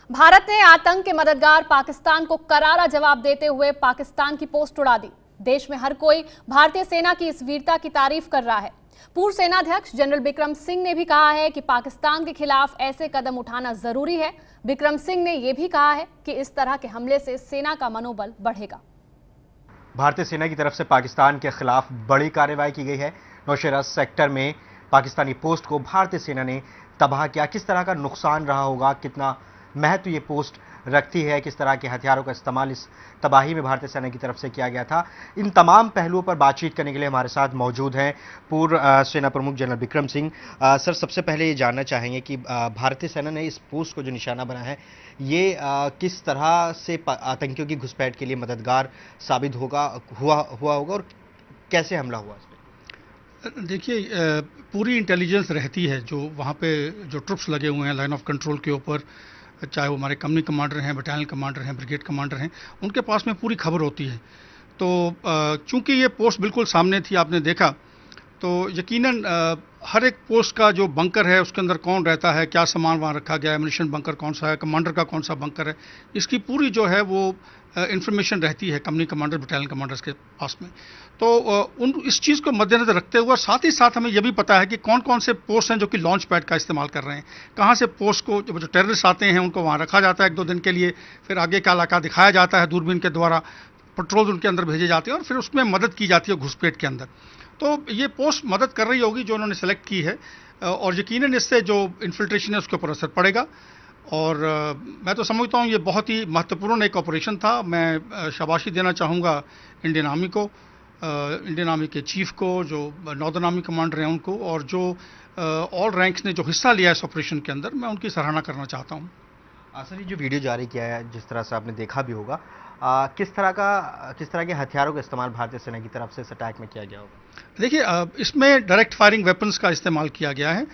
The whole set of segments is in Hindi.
भारत ने आतंक के मददगार पाकिस्तान को करारा जवाब देते हुए पाकिस्तान की पोस्ट उड़ा दी। देश में हर कोई भारतीय सेना की इस वीरता की तारीफ कर रहा है। पूर्व सेनाध्यक्ष जनरल बिक्रम सिंह ने भी कहा है कि पाकिस्तान के खिलाफ ऐसे कदम उठाना जरूरी है। बिक्रम सिंह ने यह भी कहा है कि इस तरह के हमले से सेना का मनोबल बढ़ेगा। भारतीय सेना की तरफ से पाकिस्तान के खिलाफ बड़ी कार्रवाई की गई है। नौशेरा सेक्टर में पाकिस्तानी पोस्ट को भारतीय सेना ने तबाह किया। किस तरह का नुकसान रहा होगा, कितना महत्व ये पोस्ट रखती है, किस तरह के हथियारों का इस्तेमाल इस तबाही में भारतीय सेना की तरफ से किया गया था, इन तमाम पहलुओं पर बातचीत करने के लिए हमारे साथ मौजूद हैं पूर्व सेना प्रमुख जनरल बिक्रम सिंह। सर, सबसे पहले ये जानना चाहेंगे कि भारतीय सेना ने इस पोस्ट को जो निशाना बना है, ये किस तरह से आतंकियों की घुसपैठ के लिए मददगार साबित हुआ होगा और कैसे हमला हुआ इस पर? देखिए, पूरी इंटेलिजेंस रहती है जो वहाँ पे जो ट्रुप्स लगे हुए हैं लाइन ऑफ कंट्रोल के ऊपर, चाहे वो हमारे कंपनी कमांडर हैं, बटालियन कमांडर हैं, ब्रिगेड कमांडर हैं, उनके पास में पूरी खबर होती है। तो चूंकि ये पोस्ट बिल्कुल सामने थी, आपने देखा, तो यकीनन हर एक पोस्ट का जो बंकर है उसके अंदर कौन रहता है, क्या सामान वहाँ रखा गया है, एम्यूनिशन बंकर कौन सा है, कमांडर का कौन सा बंकर है, इसकी पूरी जो है वो इंफॉर्मेशन रहती है कंपनी कमांडर, बटालियन कमांडर्स के पास में। तो इस चीज़ को मद्देनजर रखते हुए साथ ही साथ हमें यह भी पता है कि कौन कौन से पोस्ट हैं जो कि लॉन्च पैड का इस्तेमाल कर रहे हैं, कहाँ से पोस्ट को जो टेररिस्ट आते हैं उनको वहाँ रखा जाता है 1-2 दिन के लिए, फिर आगे का इलाका दिखाया जाता है दूरबीन के द्वारा, पेट्रोल उनके अंदर भेजे जाते हैं और फिर उसमें मदद की जाती है घुसपैठ के अंदर। तो ये पोस्ट मदद कर रही होगी जो उन्होंने सेलेक्ट की है, और यकीनन इससे जो इन्फिल्ट्रेशन है उसके ऊपर असर पड़ेगा। और मैं तो समझता हूँ ये बहुत ही महत्वपूर्ण एक ऑपरेशन था। मैं शाबाशी देना चाहूँगा इंडियन आर्मी को, इंडियन आर्मी के चीफ को, जो नॉर्दर्न आर्मी कमांडर हैं उनको, और जो ऑल रैंक्स ने जो हिस्सा लिया है इस ऑपरेशन के अंदर, मैं उनकी सराहना करना चाहता हूँ। सर, ये जो वीडियो जारी किया है, जिस तरह से आपने देखा भी होगा, किस तरह के हथियारों का इस्तेमाल भारतीय सेना की तरफ से इस अटैक में किया गया होगा? देखिए, इसमें डायरेक्ट फायरिंग वेपन्स का इस्तेमाल किया गया है,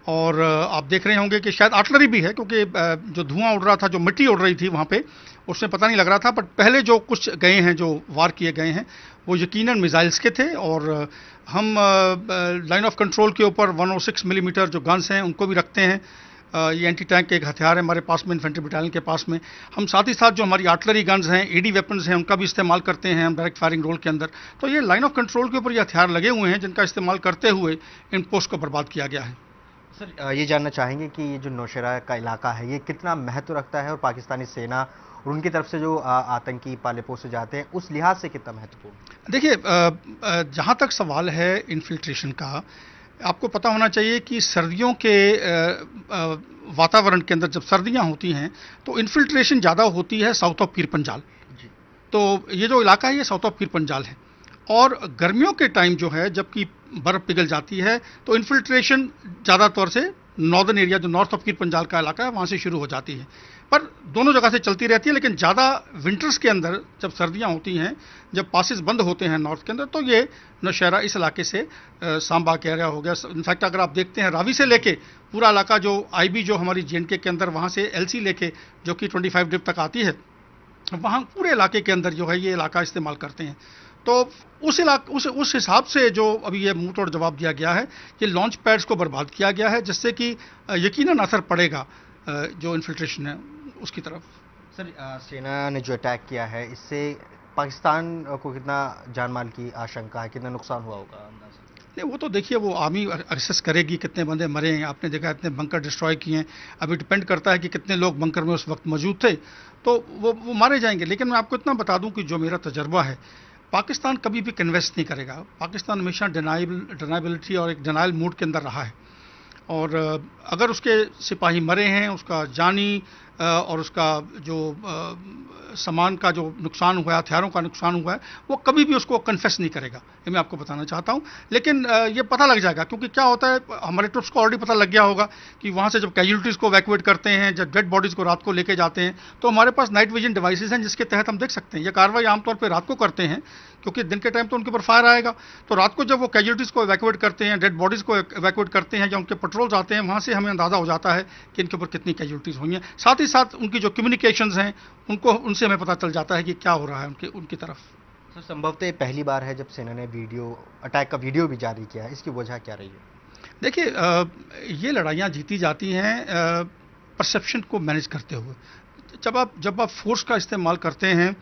और आप देख रहे होंगे कि शायद आर्टिलरी भी है, क्योंकि जो धुआं उड़ रहा था, जो मिट्टी उड़ रही थी वहाँ पे, उसमें पता नहीं लग रहा था। बट पहले जो कुछ गए हैं, जो वार किए गए हैं, वो यकीनन मिसाइल्स के थे। और हम लाइन ऑफ कंट्रोल के ऊपर 106 मिलीमीटर जो गन्स हैं उनको भी रखते हैं। ये एंटी टैंक के एक हथियार है हमारे पास में, इन्फेंट्री बटालियन के पास में। हम साथ ही साथ जो हमारी आर्टिलरी गन्स हैं, एडी वेपन्स हैं, उनका भी इस्तेमाल करते हैं हम डायरेक्ट फायरिंग रोल के अंदर। तो ये लाइन ऑफ कंट्रोल के ऊपर ये हथियार लगे हुए हैं जिनका इस्तेमाल करते हुए इन पोस्ट को बर्बाद किया गया है। सर, ये जानना चाहेंगे कि ये जो नौशेरा का इलाका है, ये कितना महत्व रखता है और पाकिस्तानी सेना और उनकी तरफ से जो आतंकी पाले पोसे जाते हैं उस लिहाज से कितना महत्वपूर्ण? देखिए, जहाँ तक सवाल है इन्फिल्ट्रेशन का, आपको पता होना चाहिए कि सर्दियों के वातावरण के अंदर जब सर्दियाँ होती हैं तो इन्फिल्ट्रेशन ज़्यादा होती है साउथ ऑफ पीर पंजाल। तो ये जो इलाका है ये साउथ ऑफ पीर पंजाल है, और गर्मियों के टाइम जो है जबकि बर्फ़ पिघल जाती है तो इन्फिल्ट्रेशन ज़्यादा तौर से नॉर्दर्न एरिया, जो नॉर्थ ऑफ पीर पंजाल का इलाका है, वहाँ से शुरू हो जाती है। पर दोनों जगह से चलती रहती है, लेकिन ज़्यादा विंटर्स के अंदर जब सर्दियाँ होती हैं, जब पासेस बंद होते हैं नॉर्थ के अंदर, तो ये नौशेरा इस इलाके से सांबा का एरिया हो गया। इनफैक्ट अगर आप देखते हैं रावी से लेके पूरा इलाका, जो IB जो हमारी JNK के अंदर, वहाँ से LC लेके जो कि 25 डिप तक आती है, वहाँ पूरे इलाके के अंदर जो है ये इलाका इस्तेमाल करते हैं। तो उस हिसाब से जो अभी ये मुंह तोड़ जवाब दिया गया है, ये लॉन्च पैड्स को बर्बाद किया गया है, जिससे कि यकीनन असर पड़ेगा जो इन्फिल्ट्रेशन है उसकी तरफ। सर, सेना ने जो अटैक किया है, इससे पाकिस्तान को कितना जान माल की आशंका है, कितना नुकसान हुआ होगा अंदाज़ा? नहीं, वो तो देखिए वो आर्मी असेस करेगी कितने बंदे मरे हैं। आपने देखा इतने बंकर डिस्ट्रॉय किए हैं, अभी डिपेंड करता है कि कितने लोग बंकर में उस वक्त मौजूद थे, तो वो मारे जाएंगे। लेकिन मैं आपको इतना बता दूं कि जो मेरा तजर्बा है, पाकिस्तान कभी भी कन्वेस्ट नहीं करेगा। पाकिस्तान हमेशा डिनाइबिलिटी और एक डिनाइल मूड के अंदर रहा है, और अगर उसके सिपाही मरे हैं, उसका जानी और उसका जो सामान का जो नुकसान हुआ है, हथियारों का नुकसान हुआ है, वो कभी भी उसको कन्फेस नहीं करेगा, ये मैं आपको बताना चाहता हूँ। लेकिन ये पता लग जाएगा, क्योंकि क्या होता है, हमारे ट्रुप्स को ऑलरेडी पता लग गया होगा कि वहाँ से जब कैजुअलिटीज़ को इवैक्यूएट करते हैं, जब डेड बॉडीज़ को रात को लेके जाते हैं, तो हमारे पास नाइट विजन डिवाइसेज हैं जिसके तहत हम देख सकते हैं। ये कार्रवाई आमतौर पर रात को करते हैं, क्योंकि दिन के टाइम तो उनके ऊपर फायर आएगा। तो रात को जब वो कैजुअलिटीज़ को इवैक्यूएट करते हैं, डेड बॉडीज़ को इवैक्यूएट करते हैं, या उनके पेट्रोल्स आते हैं, वहाँ से हमें अंदाज़ा हो जाता है कि इनके ऊपर कितनी कैजुअलिटीज़ हुई हैं। साथ ही साथ उनकी जो कम्युनिकेशंस हैं, उनसे हमें पता चल जाता है कि क्या हो रहा है उनकी तरफ। सर, संभवतः पहली बार है जब सेना ने अटैक का वीडियो भी जारी किया है, इसकी वजह क्या रही है? देखिए, ये लड़ाइयाँ जीती जाती हैं परसेप्शन को मैनेज करते हुए। जब आप फोर्स का इस्तेमाल करते हैं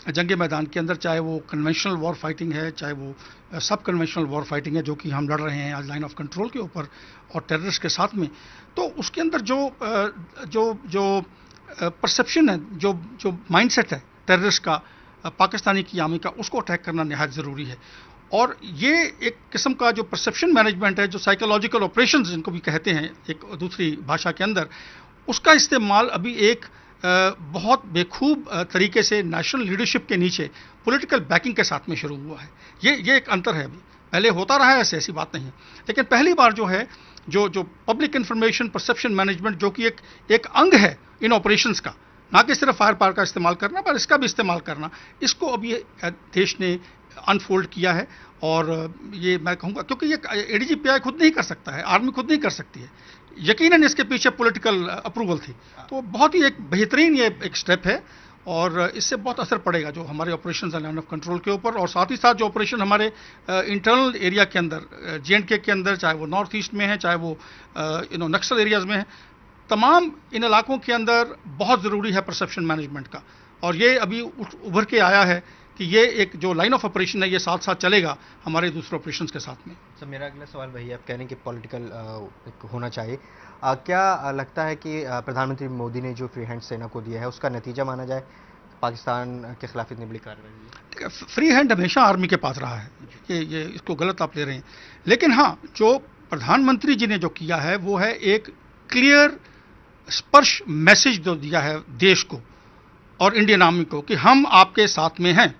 जंगे मैदान के अंदर, चाहे वो कन्वेंशनल वॉर फाइटिंग है, चाहे वो सब कन्वेंशनल वॉर फाइटिंग है जो कि हम लड़ रहे हैं आज लाइन ऑफ कंट्रोल के ऊपर और टेररिस्ट के साथ में, तो उसके अंदर जो परसेप्शन है, जो माइंडसेट है टेररिस्ट का, पाकिस्तानी की आर्मी का, उसको अटैक करना निहायत ज़रूरी है। और ये एक किस्म का जो परसेप्शन मैनेजमेंट है, जो साइकोलॉजिकल ऑपरेशंस जिनको भी कहते हैं एक दूसरी भाषा के अंदर, उसका इस्तेमाल अभी एक बहुत बेखूब तरीके से नेशनल लीडरशिप के नीचे पॉलिटिकल बैकिंग के साथ में शुरू हुआ है। ये एक अंतर है। अभी पहले होता रहा है, ऐसी बात नहीं है, लेकिन पहली बार जो है जो पब्लिक इंफॉर्मेशन परसेप्शन मैनेजमेंट, जो कि एक अंग है इन ऑपरेशंस का, ना कि सिर्फ फायर पावर का इस्तेमाल करना पर इसका भी इस्तेमाल करना, इसको अभी देश ने अनफोल्ड किया है। और ये मैं कहूँगा क्योंकि ये एडीजीपीआई खुद नहीं कर सकता है, आर्मी खुद नहीं कर सकती है, यकीनन इसके पीछे पॉलिटिकल अप्रूवल थी। तो बहुत ही एक बेहतरीन ये एक स्टेप है और इससे बहुत असर पड़ेगा जो हमारे ऑपरेशन है लाइन ऑफ कंट्रोल के ऊपर, और साथ ही साथ जो ऑपरेशन हमारे इंटरनल एरिया के अंदर जेएंडके के अंदर, चाहे वो नॉर्थ ईस्ट में है, चाहे वो नक्सल एरियाज में है, तमाम इन इलाकों के अंदर बहुत ज़रूरी है परसेप्शन मैनेजमेंट का। और ये अभी उभर के आया है कि ये एक जो लाइन ऑफ ऑपरेशन है ये साथ साथ चलेगा हमारे दूसरे ऑपरेशंस के साथ में। सर, मेरा अगला सवाल वही है, आप कह रहे हैं कि पॉलिटिकल होना चाहिए। क्या लगता है कि प्रधानमंत्री मोदी ने जो फ्री हैंड सेना को दिया है उसका नतीजा माना जाए पाकिस्तान के खिलाफ इतनी बड़ी कार्रवाई? फ्री हैंड हमेशा आर्मी के पास रहा है, ये इसको गलत आप ले रहे हैं। लेकिन हाँ, जो प्रधानमंत्री जी ने जो किया है वो है एक क्लियर स्पर्श मैसेज जो दिया है देश को और इंडियन आर्मी को कि हम आपके साथ में हैं।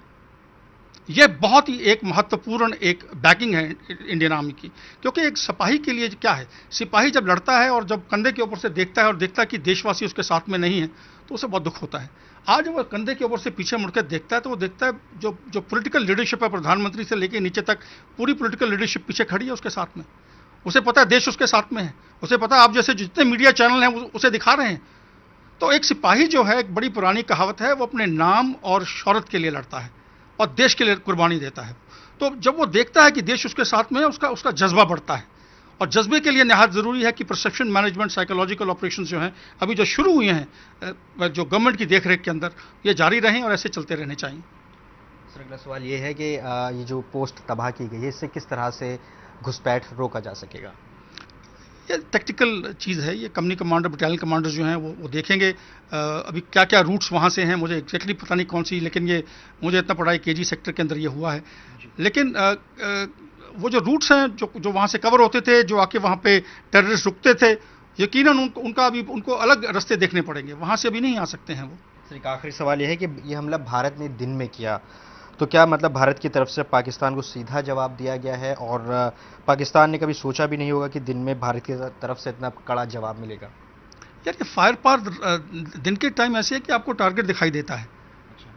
यह बहुत ही एक महत्वपूर्ण एक बैकिंग है इंडियन आर्मी की, क्योंकि एक सिपाही के लिए क्या है, सिपाही जब लड़ता है और जब कंधे के ऊपर से देखता है और देखता है कि देशवासी उसके साथ में नहीं है तो उसे बहुत दुख होता है। आज वो कंधे के ऊपर से पीछे मुड़कर देखता है तो वो देखता है जो पॉलिटिकल लीडरशिप है, प्रधानमंत्री से लेकर नीचे तक पूरी पॉलिटिकल लीडरशिप पीछे खड़ी है उसके साथ में। उसे पता है देश उसके साथ में है, उसे पता है आप जैसे जितने मीडिया चैनल हैं उसे दिखा रहे हैं। तो एक सिपाही जो है, एक बड़ी पुरानी कहावत है, वो अपने नाम और शौहरत के लिए लड़ता है और देश के लिए कुर्बानी देता है। तो जब वो देखता है कि देश उसके साथ में है, उसका जज्बा बढ़ता है। और जज्बे के लिए निहायत ज़रूरी है कि परसेप्शन मैनेजमेंट, साइकोलॉजिकल ऑपरेशंस जो हैं अभी जो शुरू हुए हैं जो गवर्नमेंट की देखरेख के अंदर, ये जारी रहें और ऐसे चलते रहने चाहिए। सर, अगला सवाल ये है कि ये जो पोस्ट तबाह की गई है इससे किस तरह से घुसपैठ रोका जा सकेगा? ये टैक्टिकल चीज़ है, ये कंपनी कमांडर, बटालियन कमांडर जो हैं वो देखेंगे अभी क्या क्या रूट्स वहाँ से हैं, मुझे एग्जैक्टली पता नहीं कौन सी, लेकिन ये मुझे इतना पड़ा है केजी सेक्टर के अंदर ये हुआ है। लेकिन वो जो रूट्स हैं जो वहाँ से कवर होते थे, जो आके वहाँ पे टेररिस्ट रुकते थे, यकीनन उनका अभी उनको अलग रास्ते देखने पड़ेंगे, वहाँ से अभी नहीं आ सकते हैं वो। सर, एक आखिरी सवाल ये है कि ये हमला भारत ने दिन में किया, तो क्या मतलब भारत की तरफ से पाकिस्तान को सीधा जवाब दिया गया है और पाकिस्तान ने कभी सोचा भी नहीं होगा कि दिन में भारत की तरफ से इतना कड़ा जवाब मिलेगा? यार, ये फायर पावर दिन के टाइम ऐसे है कि आपको टारगेट दिखाई देता है।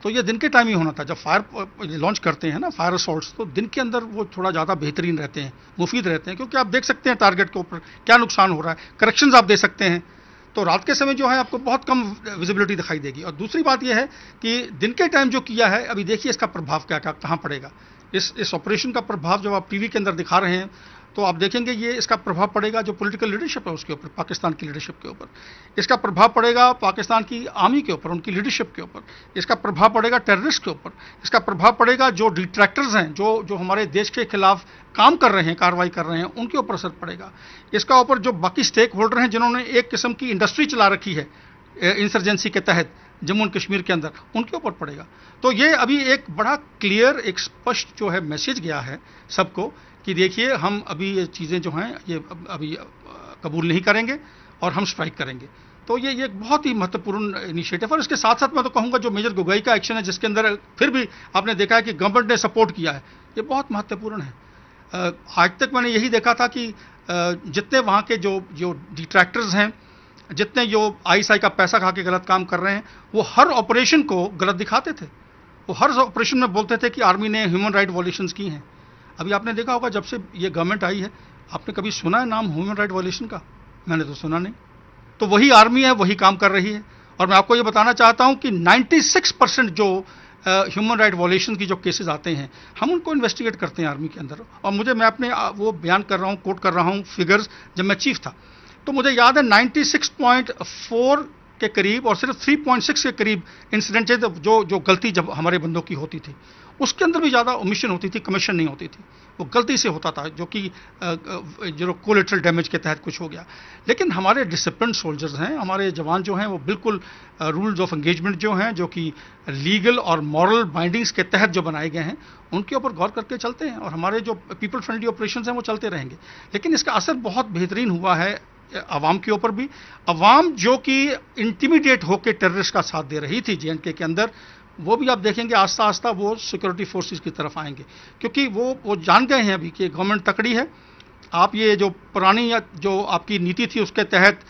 तो ये दिन के टाइम ही होना था। जब फायर लॉन्च करते हैं ना, फायर असॉल्ट्स, तो दिन के अंदर वो थोड़ा ज़्यादा बेहतरीन रहते हैं, मुफीद रहते हैं, क्योंकि आप देख सकते हैं टारगेट के ऊपर क्या नुकसान हो रहा है, करेक्शंस आप दे सकते हैं। तो रात के समय जो है आपको बहुत कम विजिबिलिटी दिखाई देगी। और दूसरी बात यह है कि दिन के टाइम जो किया है, अभी देखिए इसका प्रभाव क्या कहाँ पड़ेगा। इस ऑपरेशन का प्रभाव जब आप टीवी के अंदर दिखा रहे हैं तो आप देखेंगे ये इसका प्रभाव पड़ेगा जो पॉलिटिकल लीडरशिप है उसके ऊपर, पाकिस्तान की लीडरशिप के ऊपर। इसका प्रभाव पड़ेगा पाकिस्तान की आर्मी के ऊपर, उनकी लीडरशिप के ऊपर। इसका प्रभाव पड़ेगा टेररिस्ट के ऊपर। इसका प्रभाव पड़ेगा जो डिट्रैक्टर्स हैं, जो हमारे देश के खिलाफ काम कर रहे हैं, कार्रवाई कर रहे हैं, उनके ऊपर असर पड़ेगा। इसका ऊपर जो बाकी स्टेक होल्डर हैं जिन्होंने एक किस्म की इंडस्ट्री चला रखी है इंसर्जेंसी के तहत जम्मू एंड कश्मीर के अंदर, उनके ऊपर पड़ेगा। तो ये अभी एक बड़ा क्लियर, एक स्पष्ट जो है मैसेज गया है सबको कि देखिए हम अभी ये चीज़ें जो हैं ये अभी कबूल नहीं करेंगे और हम स्ट्राइक करेंगे। तो ये एक बहुत ही महत्वपूर्ण इनिशिएटिव। और इसके साथ साथ मैं तो कहूँगा जो मेजर गोगोई का एक्शन है, जिसके अंदर फिर भी आपने देखा है कि गवर्नमेंट ने सपोर्ट किया है, ये बहुत महत्वपूर्ण है। आज तक मैंने यही देखा था कि जितने वहाँ के जो डिट्रैक्टर्स हैं, जितने जो आईएसआई का पैसा खा के गलत काम कर रहे हैं, वो हर ऑपरेशन को गलत दिखाते थे। वो हर ऑपरेशन में बोलते थे कि आर्मी ने ह्यूमन राइट वॉयलेशंस की हैं। अभी आपने देखा होगा जब से ये गवर्नमेंट आई है, आपने कभी सुना है नाम ह्यूमन राइट वॉयलेशन का? मैंने तो सुना नहीं। तो वही आर्मी है, वही काम कर रही है। और मैं आपको ये बताना चाहता हूँ कि 96% जो ह्यूमन राइट वॉयलेशन की जो केसेस आते हैं, हम उनको इन्वेस्टिगेट करते हैं आर्मी के अंदर। और मैं अपने वो बयान कर रहा हूँ, कोट कर रहा हूँ फिगर्स, जब मैं चीफ था तो मुझे याद है 96.4 के करीब और सिर्फ 3.6 के करीब इंसिडेंट जो गलती जब हमारे बंदों की होती थी, उसके अंदर भी ज़्यादा ओमिशन होती थी, कमीशन नहीं होती थी, वो गलती से होता था, जो कि जो कोलेटरल डैमेज के तहत कुछ हो गया। लेकिन हमारे डिसिप्लिन सोल्जर्स हैं, हमारे जवान जो हैं वो बिल्कुल रूल्स ऑफ एंगेजमेंट जो हैं, जो कि लीगल और मॉरल बाइंडिंग्स के तहत जो बनाए गए हैं, उनके ऊपर गौर करके चलते हैं और हमारे जो पीपल फ्रेंडली ऑपरेशंस हैं वो चलते रहेंगे। लेकिन इसका असर बहुत बेहतरीन हुआ है अवाम के ऊपर भी। अवाम जो कि इंटिमिडेट होकर टेररिस्ट का साथ दे रही थी J&K के अंदर, वो भी आप देखेंगे आस्ता आस्ता वो सिक्योरिटी फोर्सेस की तरफ आएंगे, क्योंकि वो जान गए हैं अभी कि गवर्नमेंट तकड़ी है। आप ये जो पुरानी जो आपकी नीति थी उसके तहत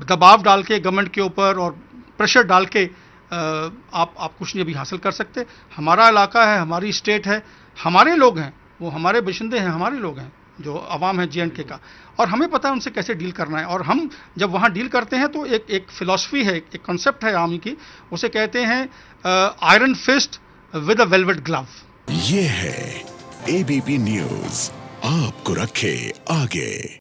दबाव डाल के गवर्नमेंट के ऊपर और प्रेशर डाल के आप कुछ नहीं अभी हासिल कर सकते। हमारा इलाका है, हमारी स्टेट है, हमारे लोग हैं, वो हमारे बाशिंदे हैं, हमारे लोग हैं, जो अवाम है J&K का, और हमें पता है उनसे कैसे डील करना है। और हम जब वहाँ डील करते हैं तो एक फिलॉसफी है, एक कॉन्सेप्ट है आर्मी की, उसे कहते हैं iron fist with a velvet glove. ये है ABP न्यूज़, आपको रखे आगे।